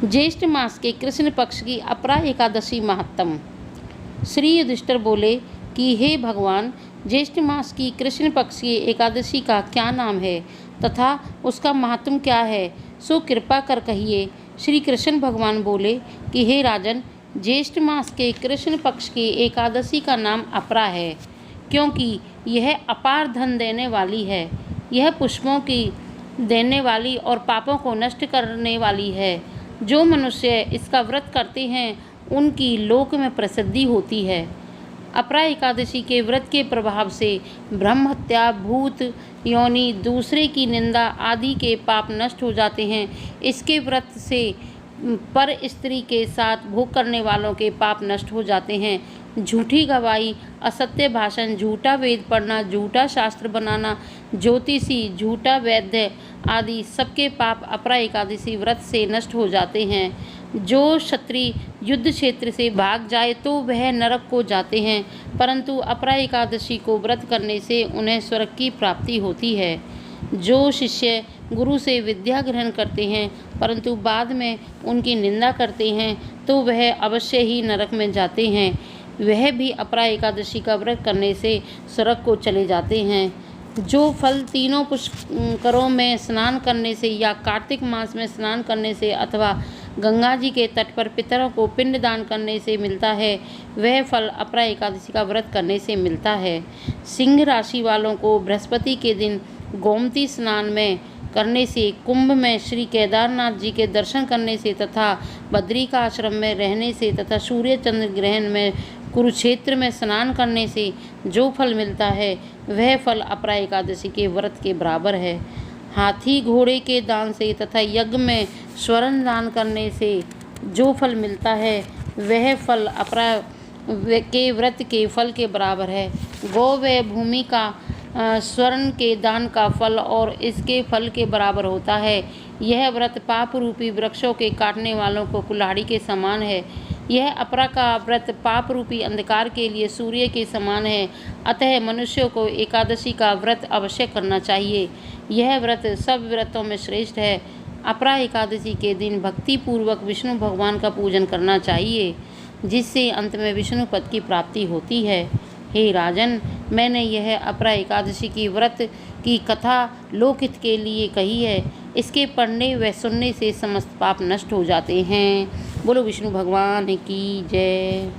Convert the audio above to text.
ज्येष्ठ मास के कृष्ण पक्ष की अपरा एकादशी महात्म। श्री युधिष्ठिर बोले कि हे भगवान, ज्येष्ठ मास की कृष्ण पक्ष की एकादशी का क्या नाम है तथा उसका महात्म क्या है, सो कृपा कर कहिए। श्री कृष्ण भगवान बोले कि हे राजन, ज्येष्ठ मास के कृष्ण पक्ष की एकादशी का नाम अपरा है, क्योंकि यह अपार धन देने वाली है। यह पुष्पों की देने वाली और पापों को नष्ट करने वाली है। जो मनुष्य इसका व्रत करते हैं उनकी लोक में प्रसिद्धि होती है। अपरा एकादशी के व्रत के प्रभाव से ब्रह्म हत्या, भूत योनि, दूसरे की निंदा आदि के पाप नष्ट हो जाते हैं। इसके व्रत से पर स्त्री के साथ भोग करने वालों के पाप नष्ट हो जाते हैं। झूठी गवाही, असत्य भाषण, झूठा वेद पढ़ना, झूठा शास्त्र बनाना, ज्योतिषी, झूठा वैद्य आदि सबके पाप अपरा एकादशी व्रत से नष्ट हो जाते हैं। जो क्षत्रिय युद्ध क्षेत्र से भाग जाए तो वह नरक को जाते हैं, परंतु अपरा एकादशी को व्रत करने से उन्हें स्वर्ग की प्राप्ति होती है। जो शिष्य गुरु से विद्या ग्रहण करते हैं परंतु बाद में उनकी निंदा करते हैं तो वह अवश्य ही नरक में जाते हैं। वह भी अपरा एकादशी का व्रत करने से स्वर्ग को चले जाते हैं। जो फल तीनों पुष्करों में स्नान करने से या कार्तिक मास में स्नान करने से अथवा गंगा जी के तट पर पितरों को पिंड दान करने से मिलता है, वह फल अपरा एकादशी का व्रत करने से मिलता है। सिंह राशि वालों को बृहस्पति के दिन गोमती स्नान में करने से, कुंभ में श्री केदारनाथ जी के दर्शन करने से तथा बद्री का आश्रम में रहने से तथा सूर्य चंद्र ग्रहण में कुरुक्षेत्र में स्नान करने से जो फल मिलता है वह फल अपरा एकादशी के व्रत के बराबर है। हाथी घोड़े के दान से तथा यज्ञ में स्वर्ण दान करने से जो फल मिलता है वह फल अपरा के व्रत के फल के बराबर है। गौ व भूमि का स्वर्ण के दान का फल और इसके फल के बराबर होता है। यह व्रत पाप रूपी वृक्षों के काटने वालों को कुल्हाड़ी के समान है। यह अपरा का व्रत पाप रूपी अंधकार के लिए सूर्य के समान है। अतः मनुष्यों को एकादशी का व्रत अवश्य करना चाहिए। यह व्रत सब व्रतों में श्रेष्ठ है। अपरा एकादशी के दिन भक्ति पूर्वक विष्णु भगवान का पूजन करना चाहिए, जिससे अंत में विष्णु पद की प्राप्ति होती है। हे राजन, मैंने यह अपरा एकादशी की व्रत की कथा लोकहित के लिए कही है। इसके पढ़ने व सुनने से समस्त पाप नष्ट हो जाते हैं। बोलो विष्णु भगवान की जय।